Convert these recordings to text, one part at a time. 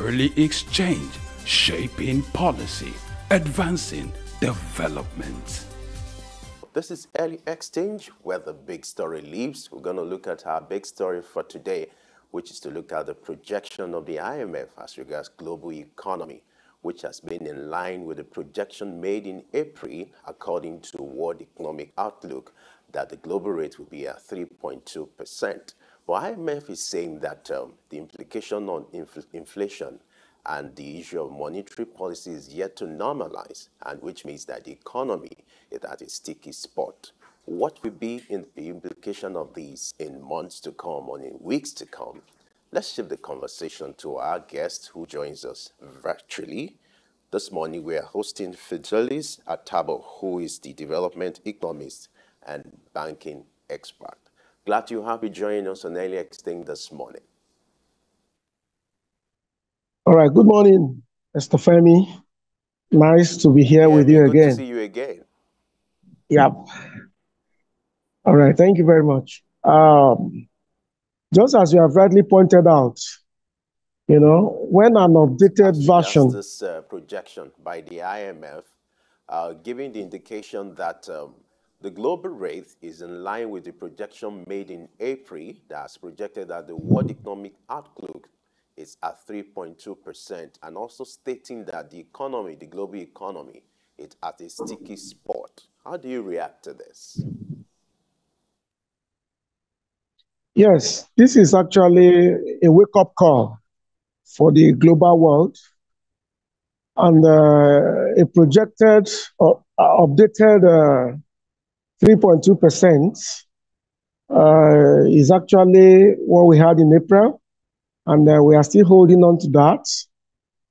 early exchange, shaping policy, advancing development. This is Early Exchange, where the big story lives. We're going to look at our big story for today, which is to look at the projection of the IMF as regards global economy, which has been in line with the projection made in April, according to World Economic Outlook, that the global rate will be at 3.2%. But IMF is saying that the implication on inflation and the issue of monetary policy is yet to normalize, and which means that the economy is at a sticky spot. What will be the implication of these in months to come or in weeks to come? Let's shift the conversation to our guest who joins us virtually. This morning we are hosting Fidelis Atabo, who is the development economist and banking expert. Glad to have you joining us on Early Exchange this morning. All right. Good morning, Mr. Femi. Nice to be here with you again. Good to see you again. Yep. All right. Thank you very much. Just as you have rightly pointed out, you know, when an updated version, this projection by the IMF, giving the indication that the global rate is in line with the projection made in April, that's projected that the World Economic Outlook is at 3.2%, and also stating that the economy, the global economy, is at a sticky spot. How do you react to this? Yes, this is actually a wake-up call for the global world, and a projected or updated 3.2% is actually what we had in April. And we are still holding on to that.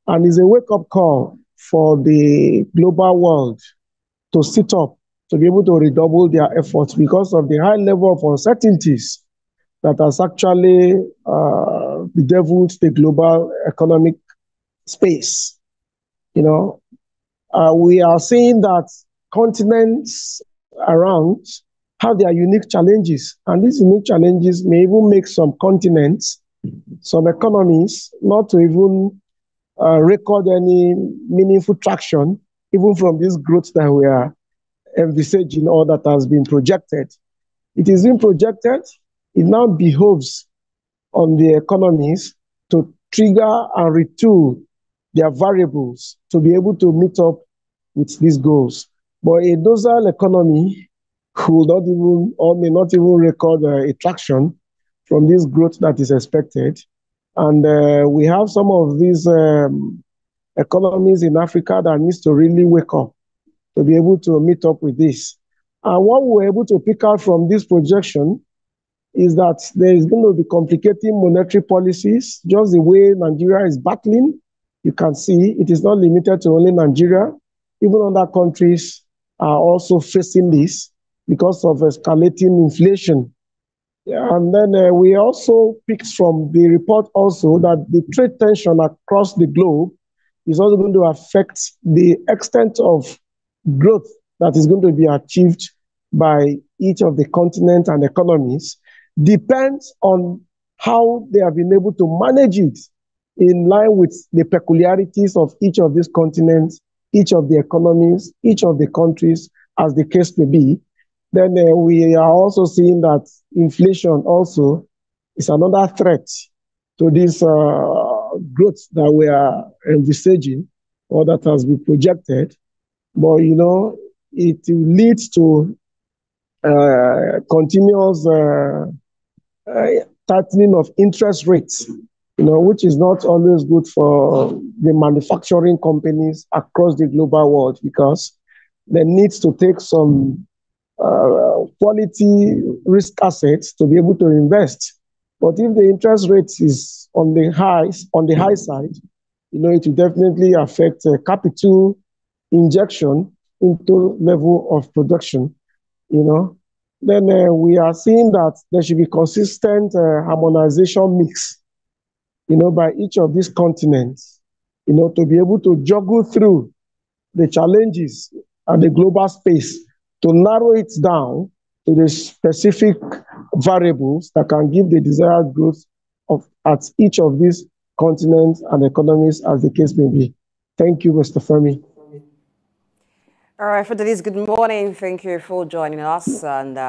And it's a wake-up call for the global world to sit up, to be able to redouble their efforts because of the high level of uncertainties that has actually bedeviled the global economic space. You know, we are seeing that continents around have their unique challenges. And these unique challenges may even make some continents, some economies, not to even record any meaningful traction, even from this growth that we are envisaging or that has been projected. It is being projected. It now behoves on the economies to trigger and retool their variables to be able to meet up with these goals. But a docile economy will not even or may not even record a traction from this growth that is expected. And we have some of these economies in Africa that needs to really wake up to be able to meet up with this. And what we're able to pick out from this projection is that there is going to be complicating monetary policies, just the way Nigeria is battling. You can see it is not limited to only Nigeria. Even other countries are also facing this because of escalating inflation. Yeah, and then we also picked from the report also that the trade tension across the globe is also going to affect the extent of growth that is going to be achieved by each of the continents and economies. Depends on how they have been able to manage it in line with the peculiarities of each of these continents, each of the economies, each of the countries, as the case may be. Then we are also seeing that inflation also is another threat to this growth that we are envisaging or that has been projected. But, you know, it leads to continuous tightening of interest rates, you know, which is not always good for the manufacturing companies across the global world because they need to take some quality risk assets to be able to invest. But if the interest rate is on the high side, you know, it will definitely affect capital injection into level of production, you know. Then we are seeing that there should be consistent harmonization mix, you know, by each of these continents, you know, to be able to juggle through the challenges at the global space to narrow it down to the specific variables that can give the desired growth at each of these continent and economies, as the case may be. Thank you, Mr. Femi. All right, Fidelis, good morning. Thank you for joining us and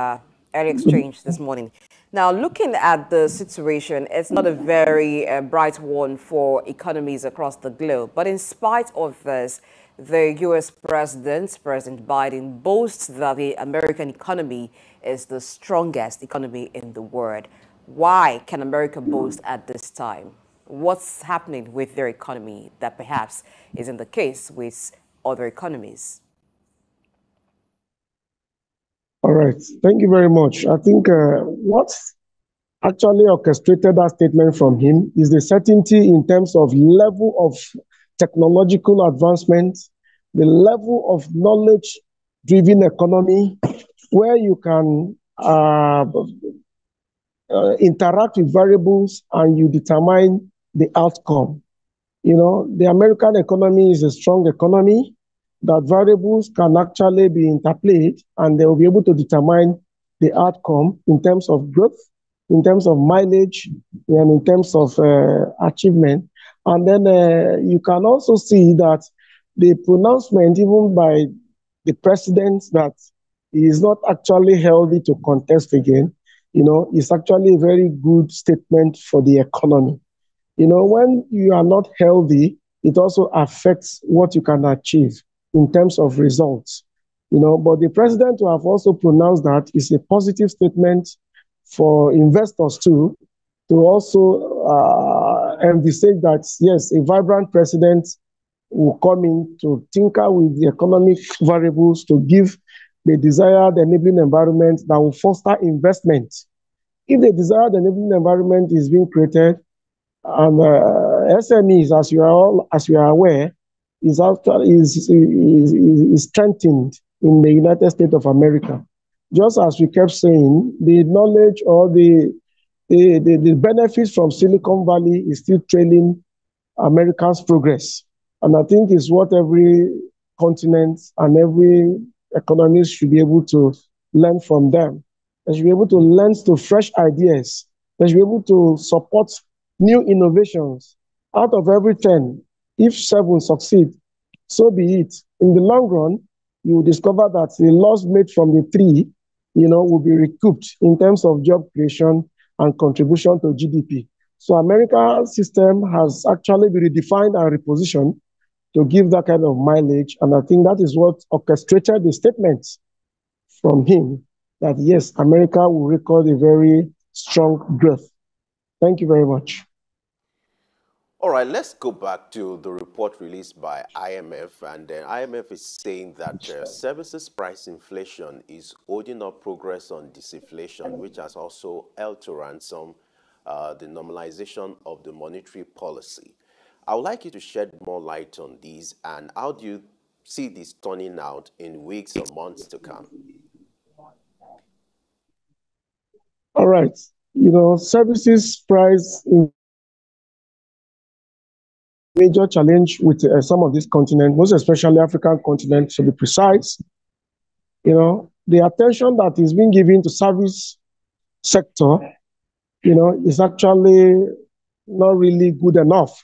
early exchange this morning. Now, looking at the situation, it's not a very bright one for economies across the globe. But in spite of this, the U.S. President Biden, boasts that the American economy is the strongest economy in the world. Why can America boast at this time? What's happening with their economy that perhaps isn't the case with other economies? All right. Thank you very much. I think what actually orchestrated that statement from him is the certainty in terms of level of technological advancement, the level of knowledge-driven economy, where you can interact with variables and you determine the outcome. You know, the American economy is a strong economy that variables can actually be interplayed and they will be able to determine the outcome in terms of growth, in terms of mileage, and in terms of achievement. And then you can also see that the pronouncement, even by the president, that he is not actually healthy to contest again, you know, is actually a very good statement for the economy. You know, when you are not healthy, it also affects what you can achieve in terms of results, you know, but the president to have also pronounced that is a positive statement for investors too, to also envisage that, yes, a vibrant president will come in to tinker with the economic variables to give the desired enabling environment that will foster investment. If the desired enabling environment is being created, and SMEs, as you are aware, is strengthened in the United States of America. Just as we kept saying, the knowledge or the benefits from Silicon Valley is still trailing America's progress. And I think it's what every continent and every economist should be able to learn from them. They should be able to learn to fresh ideas. They should be able to support new innovations. Out of every 10, if 7 succeed, so be it. In the long run, you will discover that the loss made from the 3, you know, will be recouped in terms of job creation and contribution to GDP. So America's system has actually been redefined and repositioned to give that kind of mileage. And I think that is what orchestrated the statement from him that, yes, America will record a very strong growth. Thank you very much. All right, let's go back to the report released by IMF. And IMF is saying that services price inflation is holding up progress on disinflation, which has also held to ransom the normalization of the monetary policy. I would like you to shed more light on these, and how do you see this turning out in weeks or months to come? All right. You know, services price major challenge with some of these continents, most especially African continent, to be precise. You know, the attention that is being given to service sector, you know, is actually not really good enough,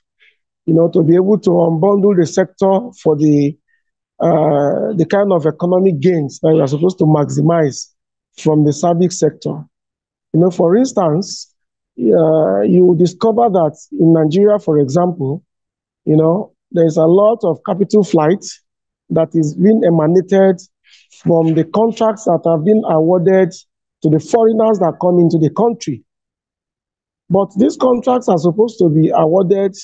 you know, to be able to unbundle the sector for the kind of economic gains that you are supposed to maximize from the service sector. You know, for instance, you will discover that in Nigeria, for example, you know, there's a lot of capital flight that is being emanated from the contracts that have been awarded to the foreigners that come into the country. But these contracts are supposed to be awarded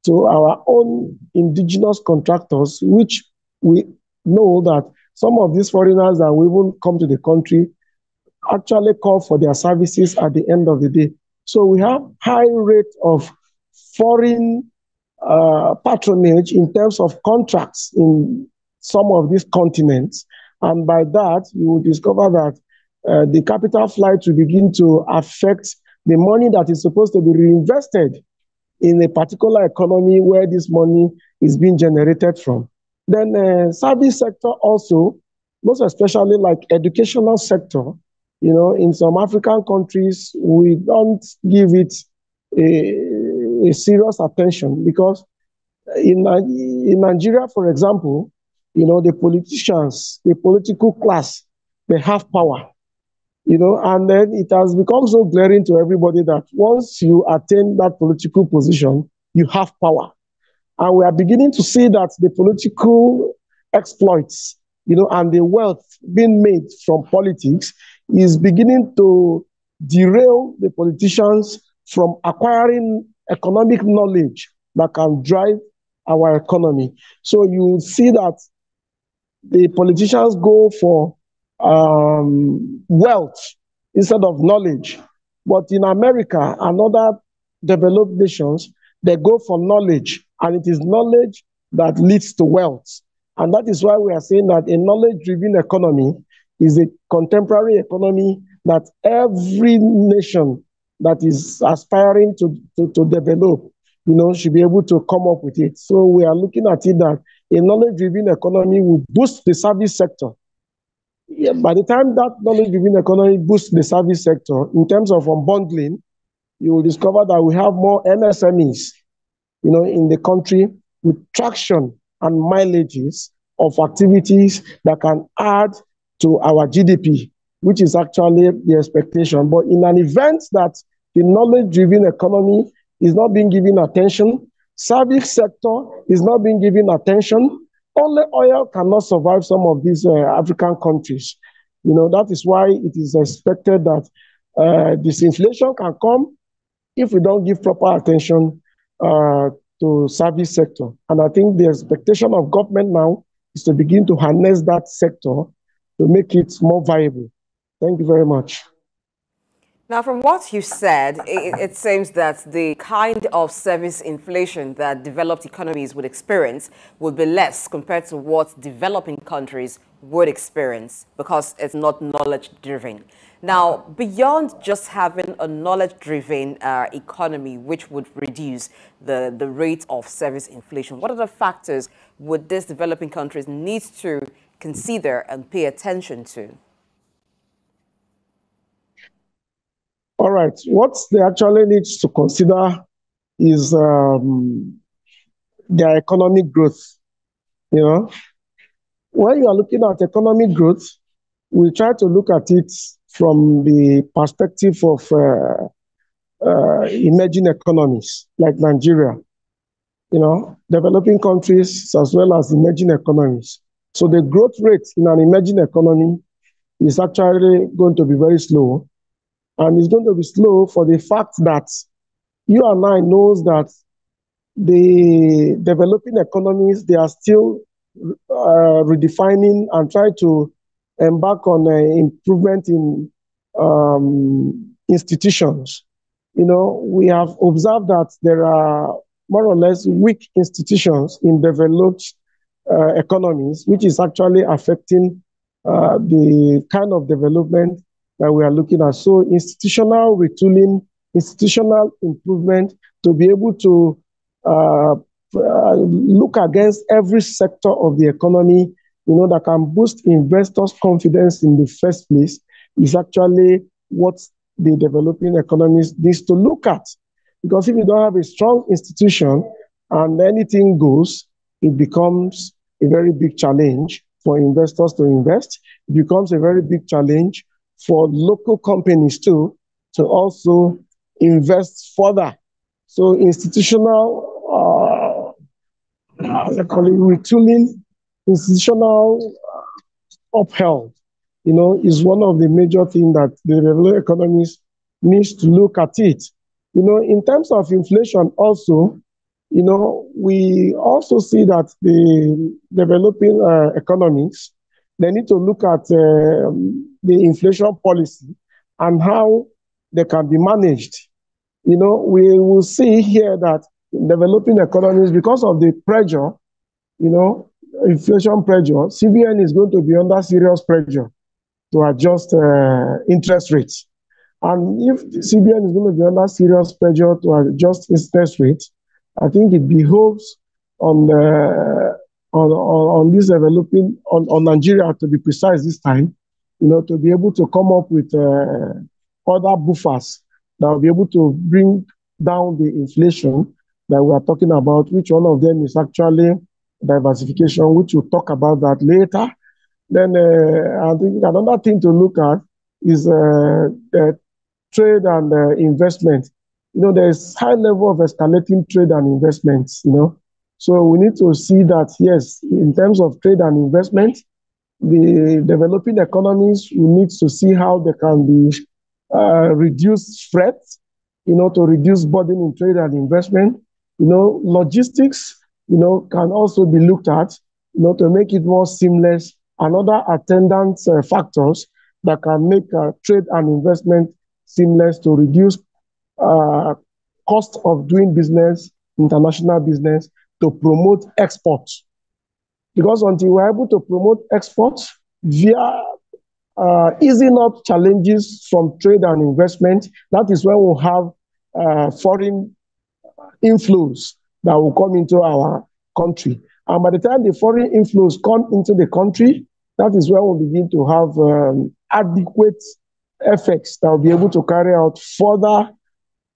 to our own indigenous contractors, which we know that some of these foreigners that will even come to the country actually call for their services at the end of the day. So we have high rate of foreign patronage in terms of contracts in some of these continents. And by that, you will discover that the capital flight will begin to affect the money that is supposed to be reinvested in a particular economy where this money is being generated from. Then service sector also, most especially like educational sector, you know, in some African countries, we don't give it a a serious attention, because in Nigeria, for example, the politicians, the political class, they have power, and then it has become so glaring to everybody that once you attain that political position, you have power. And we are beginning to see that the political exploits, and the wealth being made from politics is beginning to derail the politicians from acquiring economic knowledge that can drive our economy. So you see that the politicians go for wealth instead of knowledge. But in America and other developed nations, they go for knowledge, and it is knowledge that leads to wealth. And that is why we are saying that a knowledge-driven economy is a contemporary economy that every nation that is aspiring to develop, should be able to come up with it. So we are looking at it that a knowledge-driven economy will boost the service sector. Yeah, by the time that knowledge-driven economy boosts the service sector, in terms of unbundling, you will discover that we have more MSMEs, in the country with traction and mileages of activities that can add to our GDP, which is actually the expectation. But in an event that the knowledge-driven economy is not being given attention, service sector is not being given attention, only oil cannot survive some of these African countries. That is why it is expected that this inflation can come if we don't give proper attention to service sector. And I think the expectation of government now is to begin to harness that sector to make it more viable. Thank you very much. Now, from what you said, it seems that the kind of service inflation that developed economies would experience would be less compared to what developing countries would experience, because it's not knowledge-driven. Now, beyond just having a knowledge-driven economy, which would reduce the rate of service inflation, what other factors would these developing countries need to consider and pay attention to? All right, what they actually need to consider is their economic growth. When you are looking at economic growth, we try to look at it from the perspective of emerging economies like Nigeria, developing countries as well as emerging economies. So the growth rate in an emerging economy is actually going to be very slow. And it's going to be slow for the fact that you and I knows that the developing economies, they are still redefining and try to embark on improvement in institutions. We have observed that there are more or less weak institutions in developed economies, which is actually affecting the kind of development that we are looking at. So institutional retooling, institutional improvement to be able to look against every sector of the economy, that can boost investors' confidence in the first place is actually what the developing economies needs to look at. Because if you don't have a strong institution and anything goes, it becomes a very big challenge for investors to invest. It becomes a very big challenge for local companies too to also invest further. So institutional retooling, institutional upheld, is one of the major things that the developed economies needs to look at it. In terms of inflation also, we also see that the developing economies, they need to look at the inflation policy and how they can be managed. We will see here that in developing economies, because of the pressure, inflation pressure, CBN is going to be under serious pressure to adjust interest rates. And if CBN is going to be under serious pressure to adjust interest rates, I think it behoves on this developing, on Nigeria to be precise this time, to be able to come up with other buffers that will be able to bring down the inflation that we are talking about, which one of them is actually diversification, which we'll talk about that later. Then I think another thing to look at is trade and investment. There's high level of escalating trade and investments, So we need to see that, yes, in terms of trade and investment, the developing economies, we need to see how they can be reduced threat, to reduce burden in trade and investment. Logistics, can also be looked at, to make it more seamless, and other attendant factors that can make trade and investment seamless to reduce cost of doing business, international business, to promote exports. Because until we're able to promote exports via easing up challenges from trade and investment, that is when we'll have foreign inflows that will come into our country. And by the time the foreign inflows come into the country, that is when we'll begin to have adequate effects that will be able to carry out further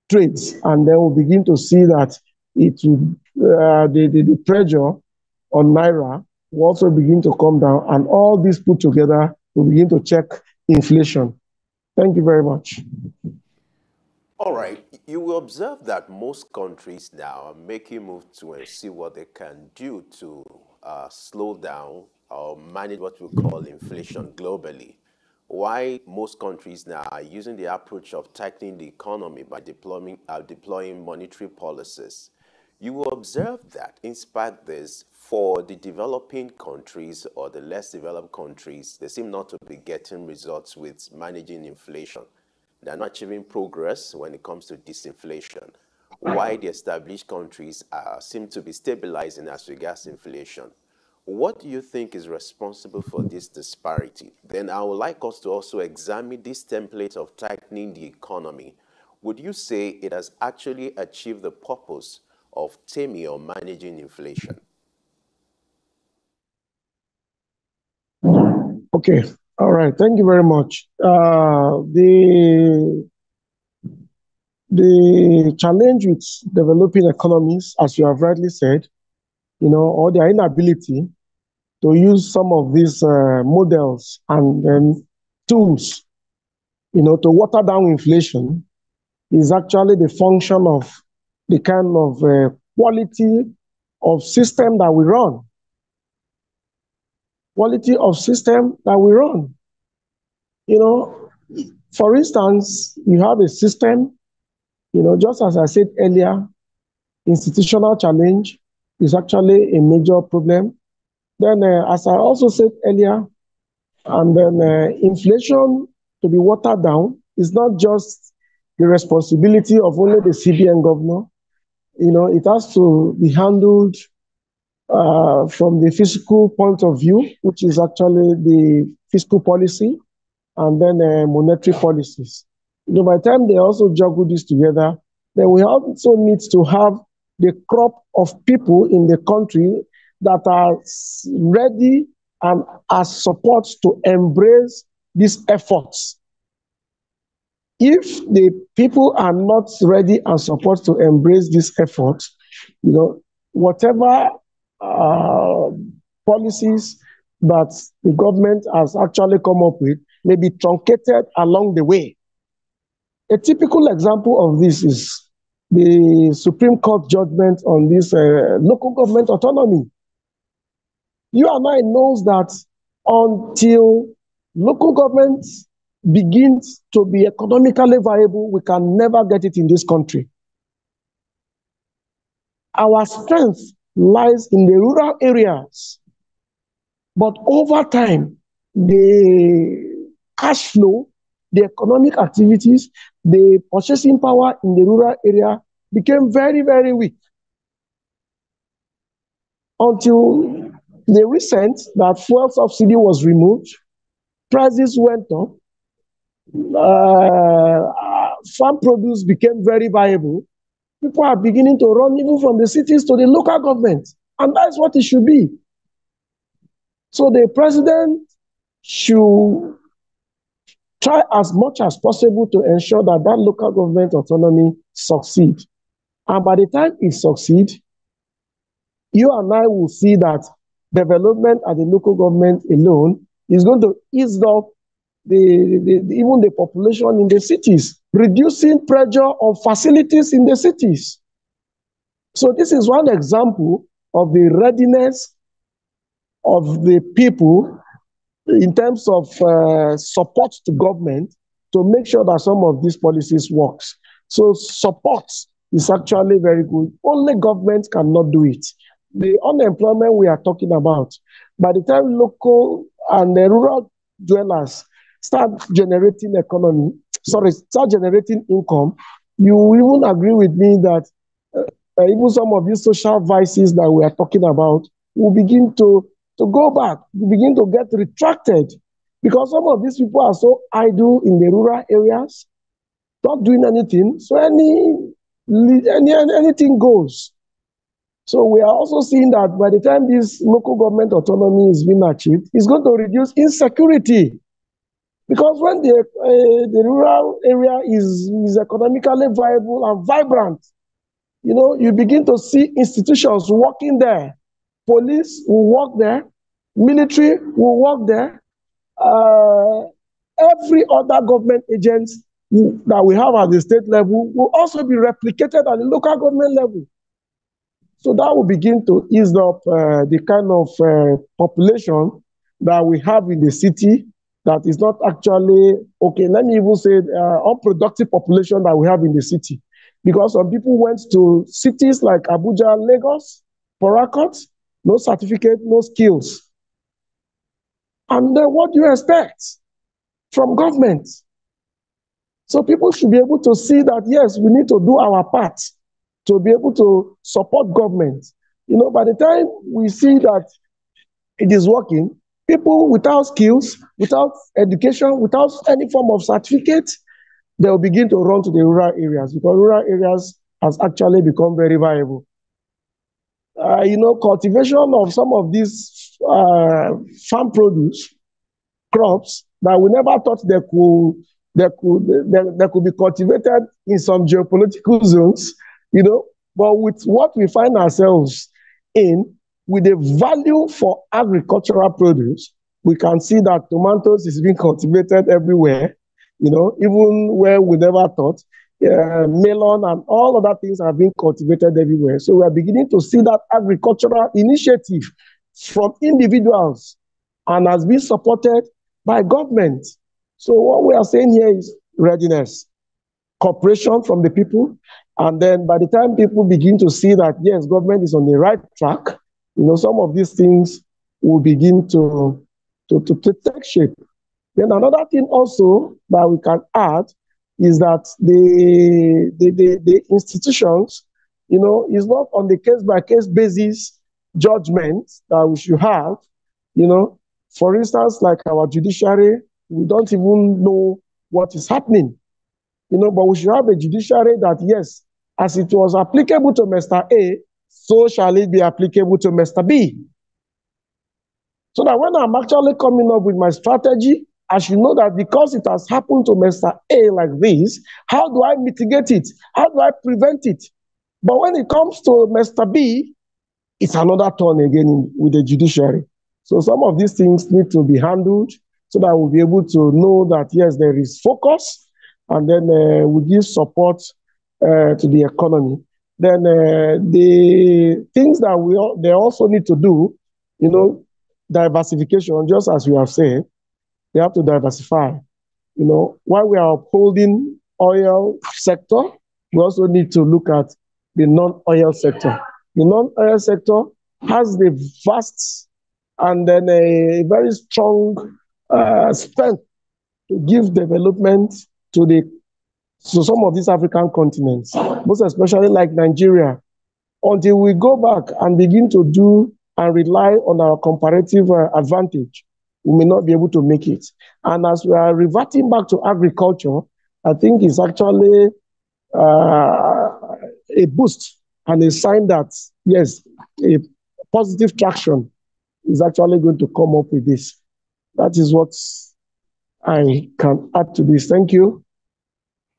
trades. And then we'll begin to see that the pressure on Naira will also begin to come down. And all this put together will begin to check inflation. Thank you very much. All right. You will observe that most countries now are making moves to see what they can do to slow down or manage what we call inflation globally. Why most countries now are using the approach of tightening the economy by deploying monetary policies. You will observe that, in spite of this, for the developing countries or the less developed countries, they seem not to be getting results with managing inflation. They're not achieving progress when it comes to disinflation. Why the established countries seem to be stabilizing as regards inflation. What do you think is responsible for this disparity? Then I would like us to also examine this template of tightening the economy. Would you say it has actually achieved the purpose of taming or managing inflation? Okay. All right. Thank you very much. The challenge with developing economies, as you have rightly said, or their inability to use some of these models and tools, to water down inflation, is actually the function of the kind of quality of system that we run. Quality of system that we run. For instance, you have a system, just as I said earlier, institutional challenge is actually a major problem. Then, as I also said earlier, and then inflation to be watered down is not just the responsibility of only the CBN governor. It has to be handled from the fiscal point of view, which is actually the fiscal policy, and then monetary policies. By the time they also juggle this together, then we also need to have the crop of people in the country that are ready and as support to embrace these efforts. If the people are not ready and support to embrace these efforts, whatever policies that the government has actually come up with may be truncated along the way. A typical example of this is the Supreme Court judgment on this local government autonomy. You and I knows that until local governments begins to be economically viable, we can never get it in this country. Our strength lies in the rural areas, but over time, the cash flow, the economic activities, the purchasing power in the rural area became very, very weak. Until the recent that fuel subsidy was removed, prices went up, farm produce became very viable. People are beginning to run even from the cities to the local government, and that's what it should be. So the president should try as much as possible to ensure that that local government autonomy succeeds. And by the time it succeeds, you and I will see that development at the local government alone is going to ease up even the population in the cities, reducing pressure on facilities in the cities. So this is one example of the readiness of the people in terms of support to government to make sure that some of these policies works. So support is actually very good. Only government cannot do it. The unemployment we are talking about, by the time local and the rural dwellers start generating start generating income, you even agree with me that even some of these social vices that we are talking about will begin to go back, will begin to get retracted, because some of these people are so idle in the rural areas, not doing anything. So anything goes. So we are also seeing that by the time this local government autonomy is being achieved, it's going to reduce insecurity. Because when the rural area is economically viable and vibrant, you know, you begin to see institutions working there. Police will work there, military will work there, every other government agent that we have at the state level will also be replicated at the local government level. So that will begin to ease up the kind of population that we have in the city that is not actually, okay, let me even say unproductive population that we have in the city. Because some people went to cities like Abuja, Lagos, Port Harcourt, no certificate, no skills. And then what do you expect from government? So people should be able to see that, yes, we need to do our part to be able to support government. You know, by the time we see that it is working, people without skills, without education, without any form of certificate, they will begin to run to the rural areas, because rural areas has actually become very viable. You know, cultivation of some of these farm produce crops that we never thought they could be cultivated in some geopolitical zones, you know, but with what we find ourselves in, with the value for agricultural produce, we can see that tomatoes is being cultivated everywhere, you know, even where we never thought. Melon and all other things are being cultivated everywhere. So we are beginning to see that agricultural initiative from individuals and has been supported by government. So what we are saying here is readiness, cooperation from the people. And then by the time people begin to see that, yes, government is on the right track, you know, some of these things will begin to take shape. Then another thing also that we can add is that the institutions, you know, is not on the case-by-case basis judgment that we should have, you know. For instance, like our judiciary, we don't even know what is happening, you know, but we should have a judiciary that, yes, as it was applicable to Mr. A, so shall it be applicable to Mr. B. So that when I'm actually coming up with my strategy, I should know that because it has happened to Mr. A like this, how do I mitigate it? How do I prevent it? But when it comes to Mr. B, it's another turn again with the judiciary. So some of these things need to be handled so that we'll be able to know that, yes, there is focus, and then we give support to the economy. Then the things that they also need to do, you know, diversification, just as we have said, they have to diversify. You know, while we are upholding oil sector, we also need to look at the non-oil sector. The non-oil sector has the vast and then a very strong strength to give development to some of these African continents, most especially like Nigeria. Until we go back and begin to do and rely on our comparative advantage, we may not be able to make it. And as we are reverting back to agriculture, I think it's actually a boost and a sign that, yes, a positive traction is actually going to come up with this. That is what I can add to this. Thank you.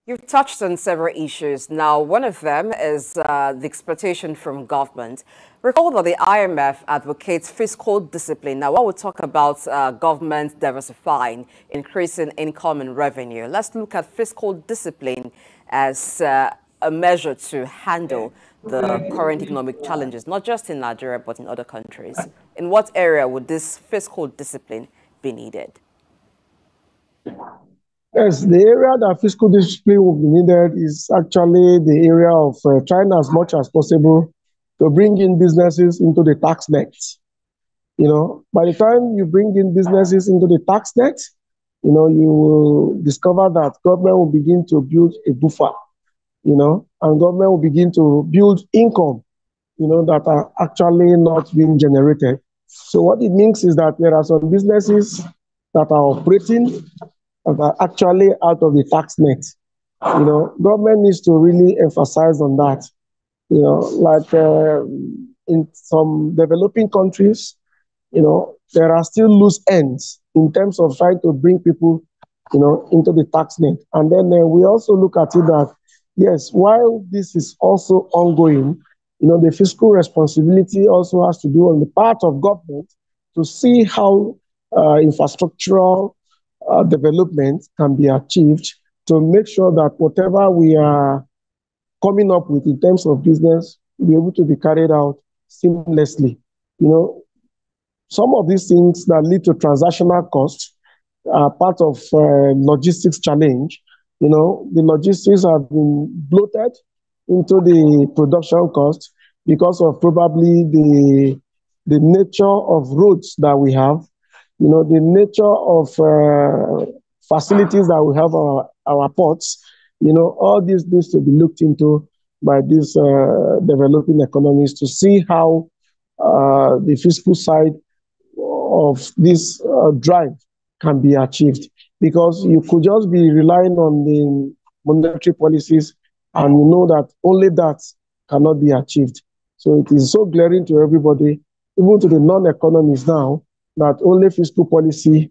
You've touched on several issues. Now, one of them is the expectation from government. Recall that the IMF advocates fiscal discipline. Now, when we talk about government diversifying, increasing income and revenue, let's look at fiscal discipline as a measure to handle the current economic challenges, not just in Nigeria, but in other countries. In what area would this fiscal discipline be needed? Yes, the area that fiscal discipline will be needed is actually the area of trying as much as possible to bring in businesses into the tax net. By the time you bring in businesses into the tax net, you will discover that government will begin to build a buffer, and government will begin to build income, that are actually not being generated. So what it means is that there are some businesses that are operating that are actually out of the tax net. Government needs to really emphasize on that. Like in some developing countries, there are still loose ends in terms of trying to bring people, into the tax net. And then we also look at it that, yes, while this is also ongoing, the fiscal responsibility also has to do on the part of government to see how infrastructural development can be achieved to make sure that whatever we are coming up with in terms of business will be able to be carried out seamlessly. Some of these things that lead to transactional costs are part of logistics challenge. The logistics have been bloated into the production cost because of probably the nature of roads that we have, the nature of facilities that we have our ports. All this needs to be looked into by these developing economies to see how the fiscal side of this drive can be achieved. Because you could just be relying on the monetary policies and you know that only that cannot be achieved. So it is so glaring to everybody, even to the non-economists now, that only fiscal policy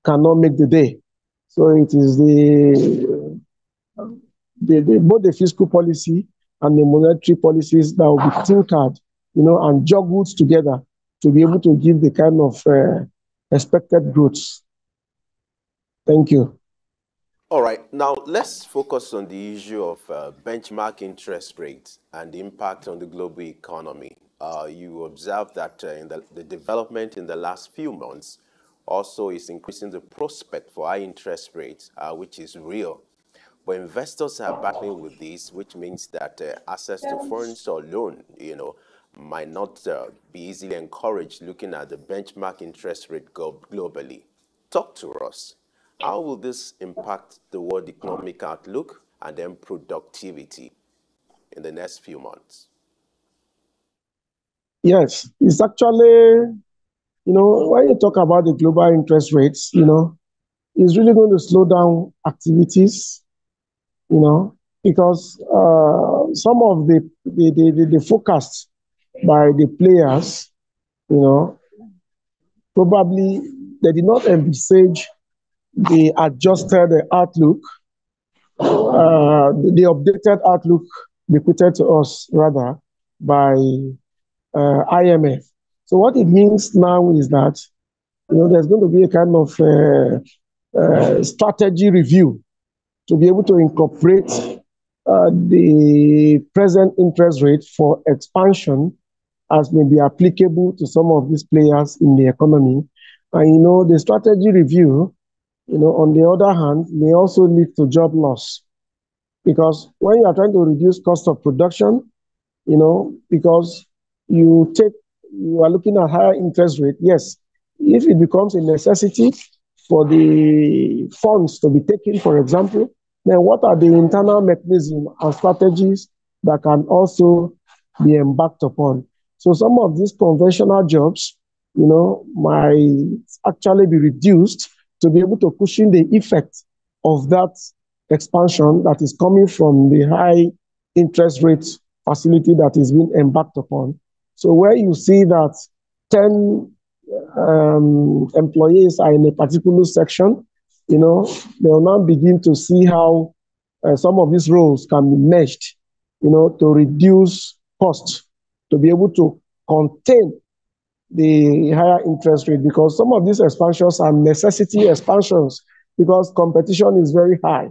cannot make the day. So it is both the fiscal policy and the monetary policies that will be tinkered, and juggled together to be able to give the kind of expected growth. Thank you. All right, now let's focus on the issue of benchmark interest rates and the impact on the global economy. You observe that in the development in the last few months also is increasing the prospect for high interest rates, which is real. But investors are battling with this, which means that access to funds or loan, might not be easily encouraged looking at the benchmark interest rate globally. Talk to us. How will this impact the world economic outlook and then productivity in the next few months? Yes, it's actually, when you talk about the global interest rates, it's really going to slow down activities, because some of the forecasts by the players, probably they did not envisage the adjusted outlook, the updated outlook repeated to us rather by IMF. So what it means now is that there's going to be a kind of strategy review to be able to incorporate the present interest rate for expansion as may be applicable to some of these players in the economy. And the strategy review, on the other hand, may also lead to job loss. Because when you are trying to reduce cost of production, because you are looking at higher interest rate, yes, if it becomes a necessity for the funds to be taken, for example, then what are the internal mechanisms and strategies that can also be embarked upon? So some of these conventional jobs, might actually be reduced to be able to cushion the effect of that expansion that is coming from the high interest rate facility that is being embarked upon. So where you see that 10 employees are in a particular section, they will now begin to see how some of these roles can be merged, to reduce cost, to be able to contain the higher interest rate, because some of these expansions are necessity expansions because competition is very high.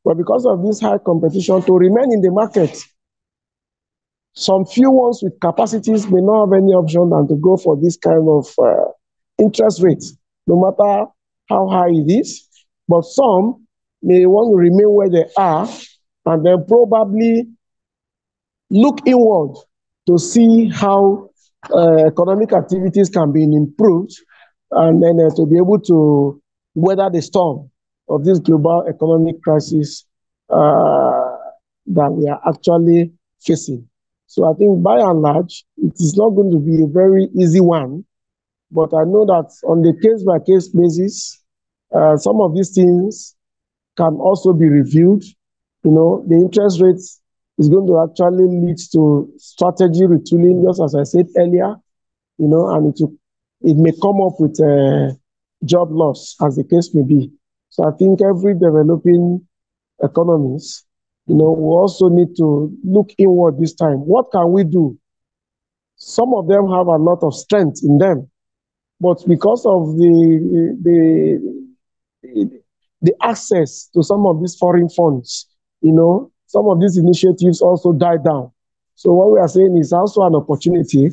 But because of this high competition, to remain in the market, some few ones with capacities may not have any option than to go for this kind of interest rates, no matter how high it is. But some may want to remain where they are and then probably look inward to see how economic activities can be improved, and then to be able to weather the storm of this global economic crisis that we are actually facing. So I think by and large, it is not going to be a very easy one, but I know that on the case-by-case basis, some of these things can also be reviewed. The interest rates is going to actually lead to strategy retooling, just as I said earlier, and it may come up with job loss, as the case may be. So I think every developing economies, we also need to look inward this time. What can we do? Some of them have a lot of strength in them, but because of the access to some of these foreign funds, some of these initiatives also die down. So what we are saying is also an opportunity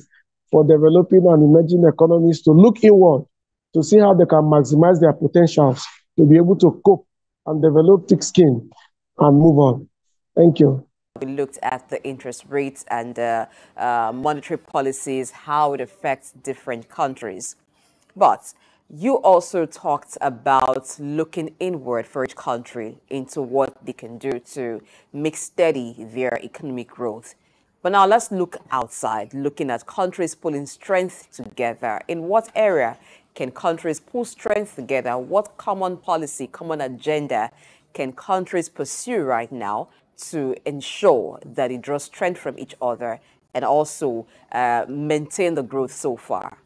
for developing and emerging economies to look inward to see how they can maximize their potentials to be able to cope and develop thick skin and move on. Thank you. We looked at the interest rates and monetary policies, how it affects different countries. But you also talked about looking inward for each country into what they can do to make steady their economic growth. But now let's look outside, looking at countries pulling strength together. In what area can countries pull strength together? What common policy, common agenda can countries pursue right now to ensure that they draw strength from each other and also maintain the growth so far?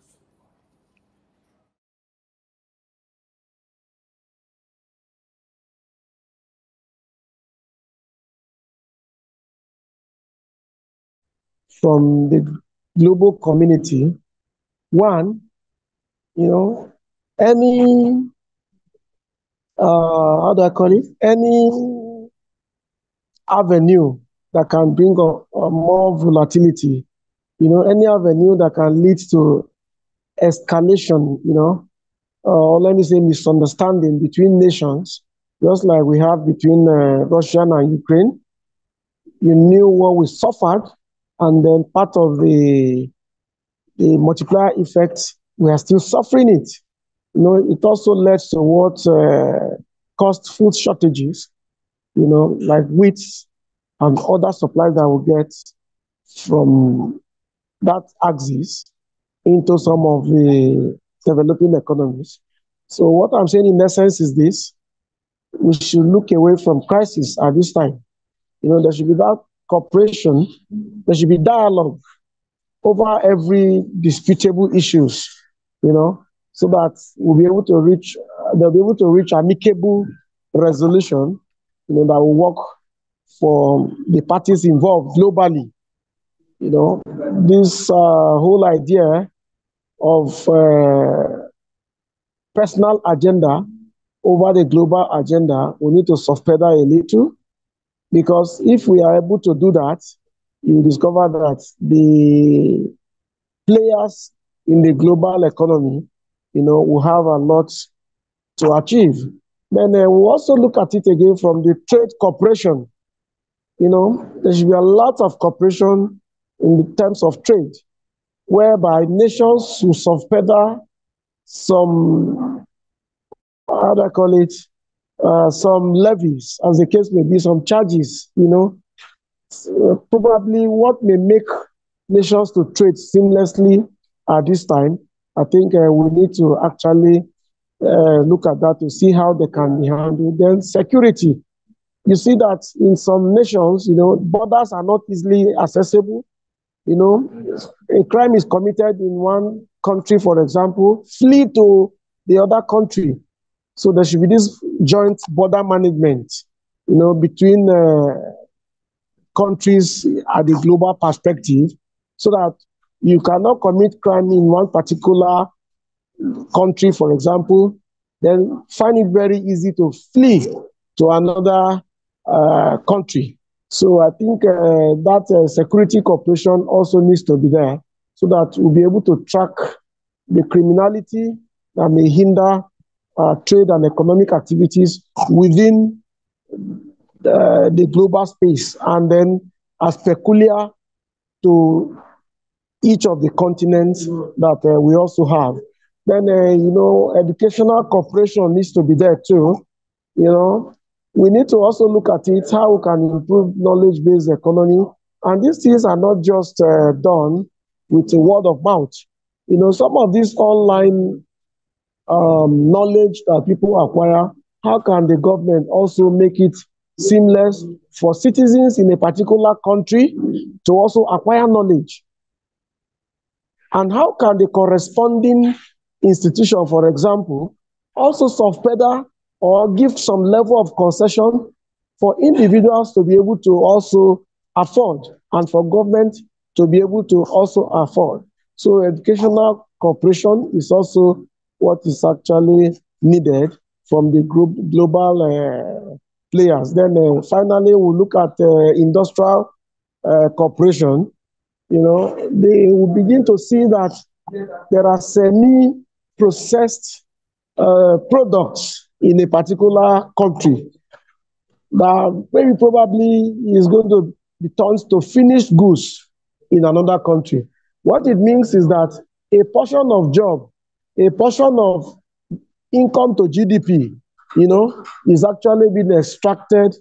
From the global community, one, any, how do I call it? Any avenue that can bring a more volatility, any avenue that can lead to escalation, or let me say misunderstanding between nations, just like we have between Russia and Ukraine. You knew what we suffered, and then part of the multiplier effect, we are still suffering it. It also led to what caused food shortages, like wheat and other supplies that we get from that axis into some of the developing economies. So what I'm saying in essence is this: we should look away from crisis at this time. There should be that cooperation, there should be dialogue over every disputable issues, so that we'll be able to reach, they'll be able to reach amicable resolution, that will work for the parties involved globally. This whole idea of personal agenda over the global agenda, we need to soft pedal a little, because if we are able to do that, you discover that the players in the global economy, will have a lot to achieve. Then we'll also look at it again from the trade cooperation. There should be a lot of cooperation in the terms of trade, whereby nations will soft pedal some, how do I call it, some levies, as the case may be, some charges, probably what may make nations to trade seamlessly at this time. I think we need to actually look at that to see how they can be handled. Then security. You see that in some nations, borders are not easily accessible. A crime is committed in one country, for example, flee to the other country. So there should be this joint border management, between countries at the global perspective, so that you cannot commit crime in one particular country, for example, then find it very easy to flee to another country. So I think that security cooperation also needs to be there, so that we'll be able to track the criminality that may hinder trade and economic activities within the global space, and then as peculiar to each of the continents that we also have. Then, educational cooperation needs to be there too. We need to also look at it, how we can improve knowledge-based economy. And these things are not just done with a word of mouth. Some of these online knowledge that people acquire, how can the government also make it seamless for citizens in a particular country to also acquire knowledge? And how can the corresponding institution, for example, also self-pedal or give some level of concession for individuals to be able to also afford, and for government to be able to also afford? So educational cooperation is also what is actually needed from the global players. Then finally, we'll look at industrial cooperation. They will begin to see that there are semi-processed products in a particular country that very probably is going to be turned to finished goods in another country. What it means is that a portion of job, a portion of income to GDP, is actually being extracted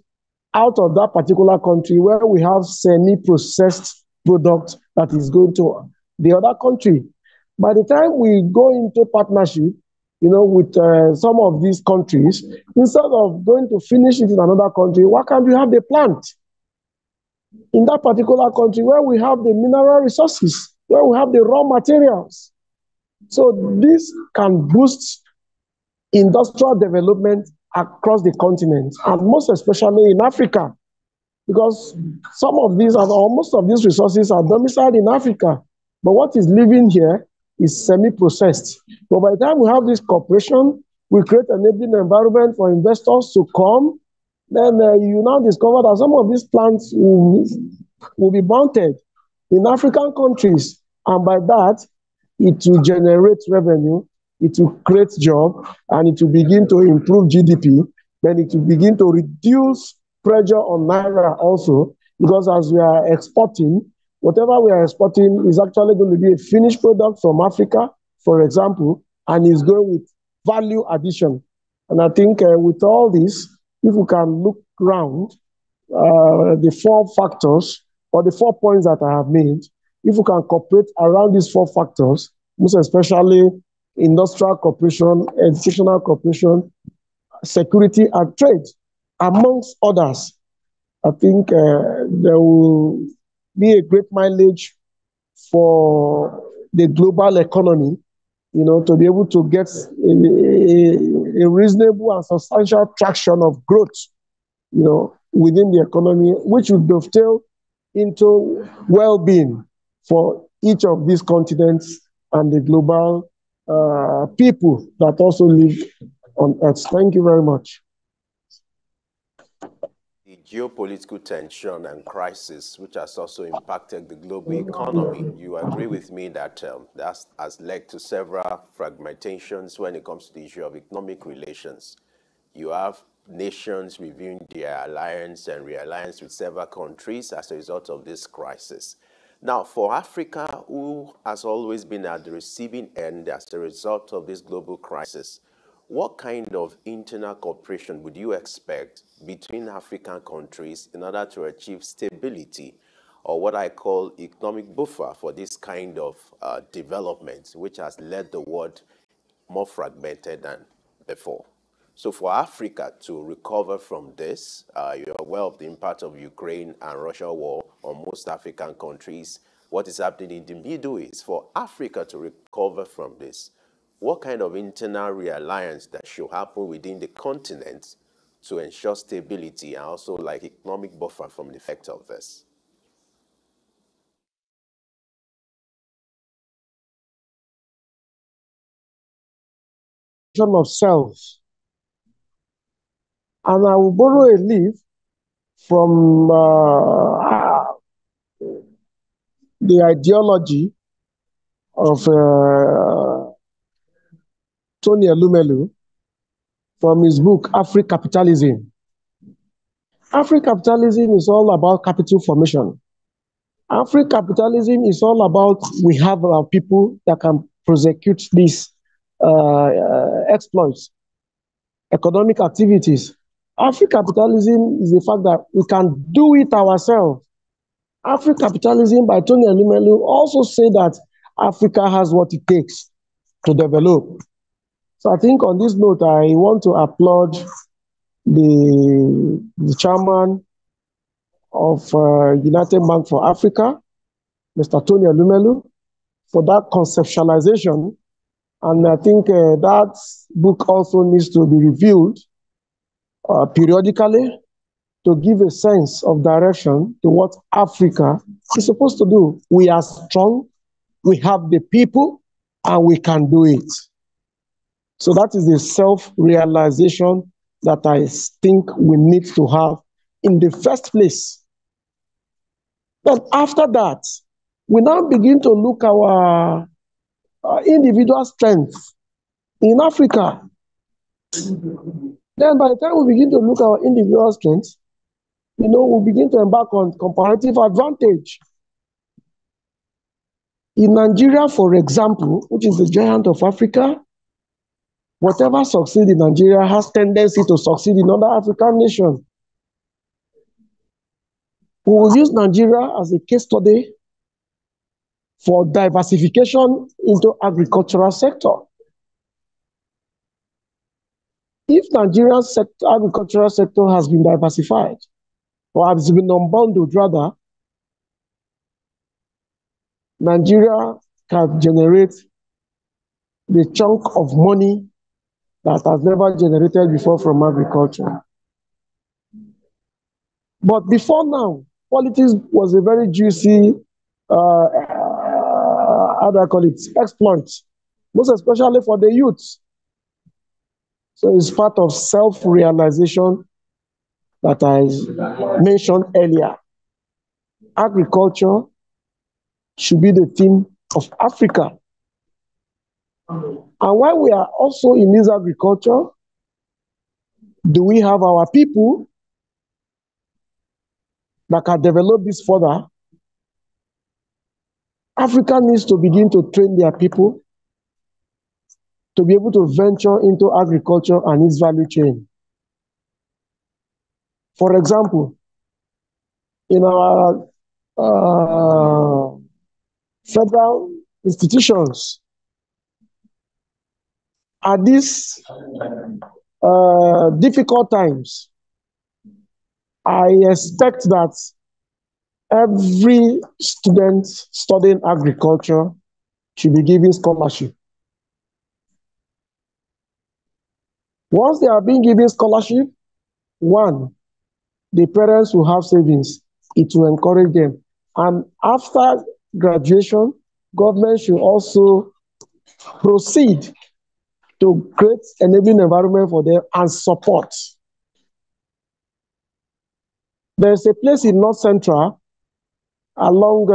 out of that particular country where we have semi-processed product that is going to the other country. By the time we go into partnership, with some of these countries, instead of going to finish it in another country, why can't we have the plant in that particular country where we have the mineral resources, where we have the raw materials? So this can boost industrial development across the continent, and most especially in Africa, because some of these or most of these resources are domiciled in Africa, but what is living here is semi-processed. But by the time we have this cooperation, we create an enabling environment for investors to come, then you now discover that some of these plants will be mounted in African countries, and by that, it will generate revenue, it will create jobs, and it will begin to improve GDP. Then it will begin to reduce pressure on Naira also, because as we are exporting, whatever we are exporting is actually going to be a finished product from Africa, for example, and is going with value addition. And I think with all this, if we can look around the 4 factors or the 4 points that I have made, if we can cooperate around these 4 factors, most especially industrial cooperation, educational cooperation, security and trade, amongst others, I think there will be a great mileage for the global economy, to be able to get a reasonable and substantial traction of growth, within the economy, which would dovetail into well-being for each of these continents and the global people that also live on Earth. Thank you very much. The geopolitical tension and crisis, which has also impacted the global economy, you agree with me that that has led to several fragmentations when it comes to the issue of economic relations. You have nations reviewing their alliance and realliance with several countries as a result of this crisis. Now, for Africa, who has always been at the receiving end as a result of this global crisis, what kind of internal cooperation would you expect between African countries in order to achieve stability, or what I call economic buffer for this kind of development, which has led the world more fragmented than before? So for Africa to recover from this, you're aware of the impact of Ukraine and Russia war on most African countries. What is happening in the Middle East? For Africa to recover from this, what kind of internal realignment that should happen within the continent to ensure stability and also like economic buffer from the effect of this? Of self. And I will borrow a leaf from the ideology of Tony Elumelu from his book, Afri-Capitalism. Afri-Capitalism is all about capital formation. Afri-Capitalism is all about we have our people that can prosecute these exploits, economic activities. Afri-Capitalism is the fact that we can do it ourselves. Afri-Capitalism by Tony Elumelu also say that Africa has what it takes to develop. So I think on this note, I want to applaud the chairman of United Bank for Africa, Mr. Tony Elumelu, for that conceptualization. And I think that book also needs to be reviewed periodically to give a sense of direction to what Africa is supposed to do. We are strong, we have the people, and we can do it. So that is the self-realization that I think we need to have in the first place. Then after that, we now begin to look our individual strengths in Africa. Then by the time we begin to look at our individual strengths, we begin to embark on comparative advantage. In Nigeria, for example, which is the giant of Africa, whatever succeeds in Nigeria has tendency to succeed in other African nations. We will use Nigeria as a case study for diversification into agricultural sector. If Nigeria's agricultural sector has been diversified, or has been unbundled rather, Nigeria can generate the chunk of money that has never generated before from agriculture. But before now, politics was a very juicy, how do I call it, exploit, most especially for the youth. So it's part of self-realization that I mentioned earlier. Agriculture should be the theme of Africa. And while we are also in this agriculture, do we have our people that can develop this further? Africa needs to begin to train their people to be able to venture into agriculture and its value chain. For example, in our federal institutions, at these difficult times, I expect that every student studying agriculture should be given scholarship. Once they are being given scholarship, one, the parents will have savings. It will encourage them. And after graduation, government should also proceed to create enabling environment for them and support. There's a place in North Central along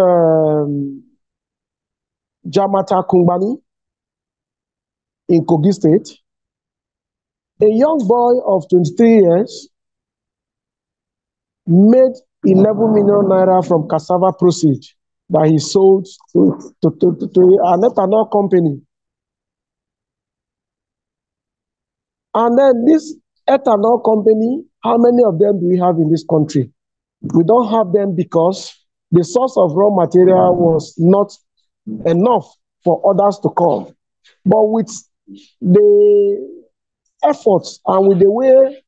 Jamata Kumbani in Kogi State. A young boy of 23 years made 11 million naira from cassava proceeds that he sold to an ethanol company. And then this ethanol company, how many of them do we have in this country? We don't have them because the source of raw material was not enough for others to come. But with the efforts and with the way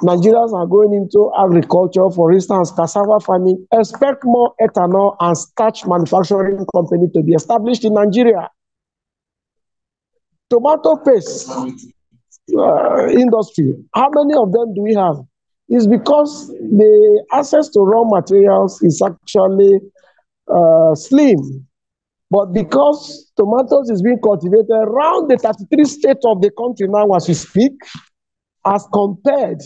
Nigerians are going into agriculture, for instance, cassava farming, expect more ethanol and starch manufacturing company to be established in Nigeria. Tomato paste industry. How many of them do we have? It's because the access to raw materials is actually slim. But because tomatoes is being cultivated around the 33 states of the country now as we speak, as compared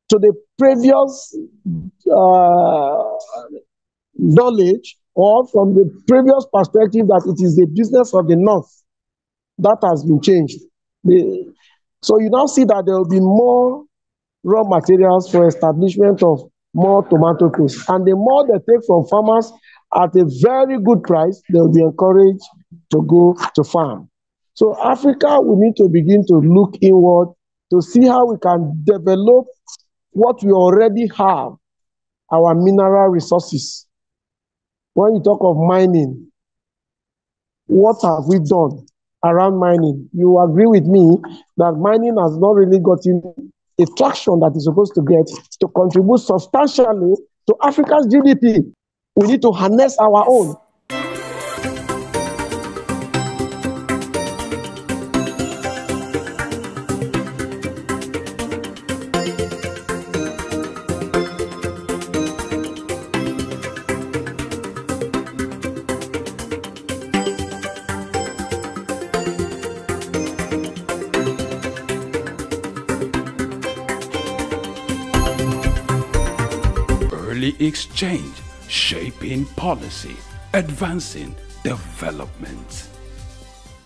to the previous knowledge, or from the previous perspective that it is the business of the North, that has been changed. So you now see that there will be more raw materials for establishment of more tomato trees. And the more they take from farmers at a very good price, they'll be encouraged to go to farm. So Africa, we need to begin to look inward to see how we can develop what we already have, our mineral resources. When you talk of mining, what have we done around mining? You agree with me that mining has not really gotten a traction that is supposed to get to contribute substantially to Africa's GDP. We need to harness our own. Early exchange, shaping policy, advancing development.